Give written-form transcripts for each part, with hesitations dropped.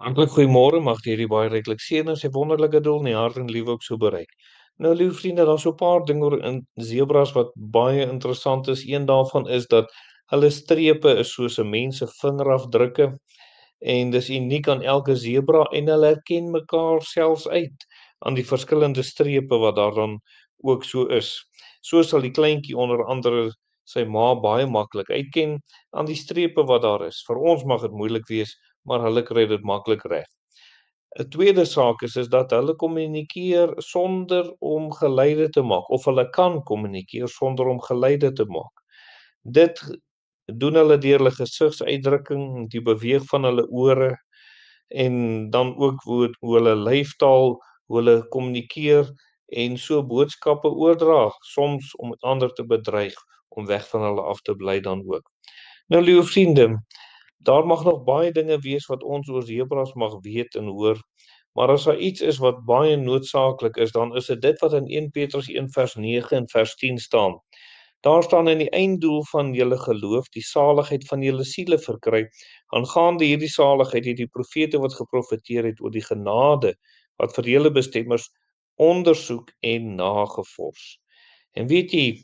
Hartlik goeiemôre, mag hierdie baie ryklik seën en sy wonderlike doel in die hart en liewe ook so bereik. Nou liewe vriende, daar's so 'n paar dinge oor in sebras wat baie interessant is. Een daarvan is dat hulle strepe is soos 'n mens se vingerafdrukke en dis uniek aan elke sebra en hulle herken mekaar selfs uit aan die verskillende strepe wat daar dan ook so is. So sal die kleintjie onder andere sy ma baie maklik uitken aan die strepe wat daar is. Vir ons mag dit moeilik wees, maar hulle kry dit maklik reg. 'n Tweede saak is dat hulle kommunikeer sonder om geluide te maak of hulle kan kommunikeer sonder om geluide te maak. Dit doen hulle deur hulle gesigsuitdrukking, die beweeg van hulle ore en dan ook hoe hulle lyfstaal, hoe hulle kommunikeer en so boodskappe oordra, soms om ander te bedreig om weg van hulle af te bly dan ook. Nou liewe vriende, daar mag nog baie dinge wees wat ons oor sebras mag weet en hoor, maar as daar iets is wat baie noodsaaklik is, dan is dit wat in 1 Petrus 1 vers 9 en vers 10 staan. Daar staan in die einddoel van julle geloof, die saligheid van julle siele verkry. Aangaande hierdie saligheid het die profete wat geprofeteer het oor die genade wat vir julle bestem is, ondersoek en nagevors. En weet jy,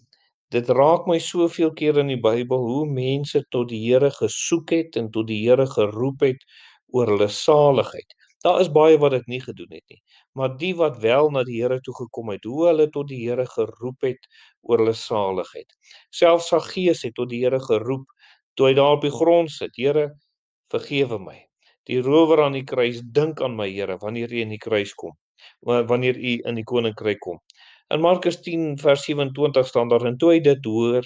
dit raak my soveel keer in die Bybel hoe mense tot die Here gesoek het en tot die Here geroep het oor hulle saligheid. Daar is baie wat dit nie gedoen het nie, maar die wat wel na die Here toe gekom het, hoe hulle tot die Here geroep het oor hulle saligheid. Selfs Saggeus het tot die Here geroep toe hy daar op die grond sit: Here, vergewe my. Die rower aan die kruis, dink aan my Here wanneer u in die kruis kom, wanneer u in die koninkryk kom. In Markus 10 vers 27 staan daar: en toe hy dit hoor,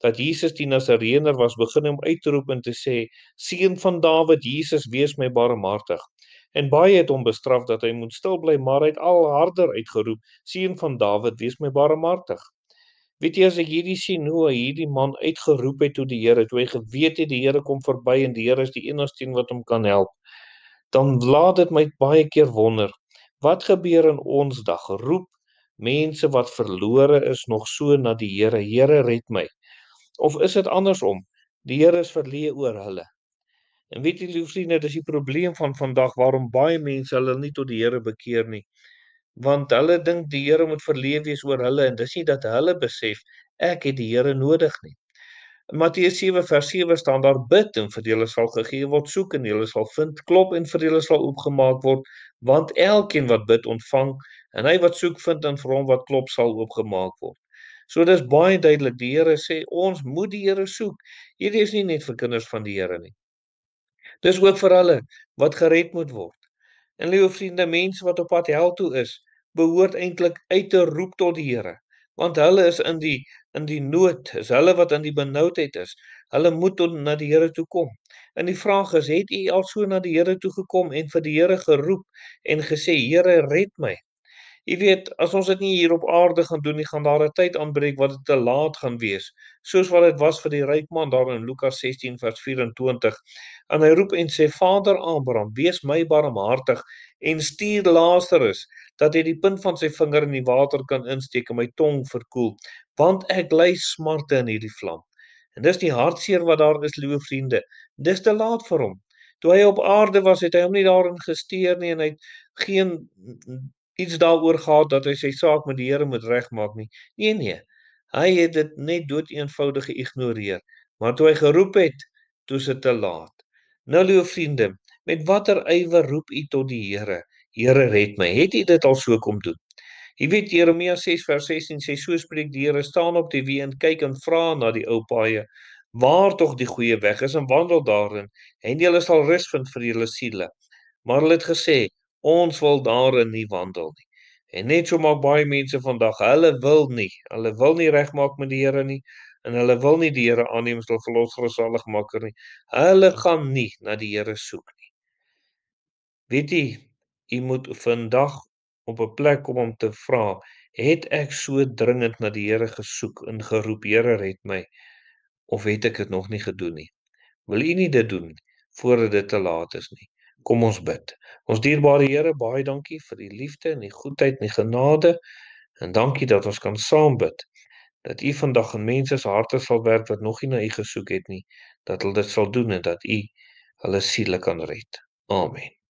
dat Jesus die Nasareëner was, begin hom uit te roep en te sê: Seun van Dawid, Jesus, wees my barmhartig. En baie het hom bestraf dat hy moet stil bly, maar hy het al harder uitgeroep: Seun van Dawid, wees my barmhartig. Weet jy, as ek hierdie sien hoe hy hierdie man uitgeroep het tot die Here, toe hy geweet het die Here kom verby en die Here is die enigste wat hom kan help, dan laat dit my baie keer wonder, wat gebeur in ons dag? Roep mense wat verlore is nog so na die Here: Here, red my. Of is dit andersom? Die Here is verleë oor hulle. En weet jy, lieve vriende, dis die probleem van vandag waarom baie mense hulle nie tot die Here bekeer nie. Want hulle dink die Here moet verleë wees oor hulle en dis nie dat hulle besef ek het die Here nodig nie. In Matteus 7 vers 7 staan daar: bid en vir julle sal gegee word, soek en julle sal vind, klop en vir julle sal oopgemaak word, want elkeen wat bid ontvang en hy wat soek vind en vir hom wat klop sal oopgemaak word. So dis baie duidelik, die Here sê ons moet die Here soek. Hierdie is nie net vir kinders van die Here nie. Dis ook vir hulle wat gered moet word. En liewe vriende, mense wat op pad hel toe is, behoort eintlik uit te roep tot die Here, want hulle is in die nood, is hulle wat in die benoudheid is. Hulle moet na die Here toe kom. En die vraag is, het u al so na die Here toe gekom en vir die Here geroep en gesê: Here, red my? Jy weet, as ons dit nie hier op aarde gaan doen nie, gaan daar 'n tyd aanbreek wat dit te laat gaan wees, soos wat dit was vir die ryk man daar in Lukas 16 vers 24. En hy roep en sê: Vader Abraham, wees my barmhartig en stuur Lazarus, dat hy die punt van sy vinger in die water kan insteek en my tong verkoel, want ek ly smarte in hierdie vlam. En dis die hartseer wat daar is, liewe vriende. Dis te laat vir hom. Toe hy op aarde was, het hy hom nie daarin gesteer nie en hy het geen iets daaroor gehad dat hy sy saak met die Here moet regmaak nie. Nee, hy het dit net doeteenvoudig geïgnoreer. Maar toe hy geroep het, toe is dit te laat. Nou liewe vriende, met watter ywer roep u tot die Here? Here, red my. Het u dit al so kom doen? Jy weet, Jeremia 6 vers 16 sê: so spreek die Here, staan op die weë en kyk en vra na die ou paaie, waar tog die goeie weg is, en wandel daarin, en julle sal rus vind vir julle siele. Maar hulle het gesê: ons wil daarin nie wandel nie. En net so maak baie mense vandag, hulle wil nie regmaak met die Here nie, en hulle wil nie die Here aanneem as hul verlosser en saligmaker nie. Hulle gaan nie na die Here soek nie. Weet jy, jy moet vandag op 'n plek kom om te vra: het ek so dringend na die Here gesoek en geroep: Here, red my, of het ek dit nog nie gedoen nie? Wil u nie dit doen voordat dit te laat is nie? Kom ons bid. Ons dierbare Here, baie dankie vir die liefde en die goedheid en die genade, en dankie dat ons kan saam bid, dat u vandag in mense se harte sal werk wat nog nie na u gesoek het nie, dat hulle dit sal doen en dat u hulle siele kan red. Amen.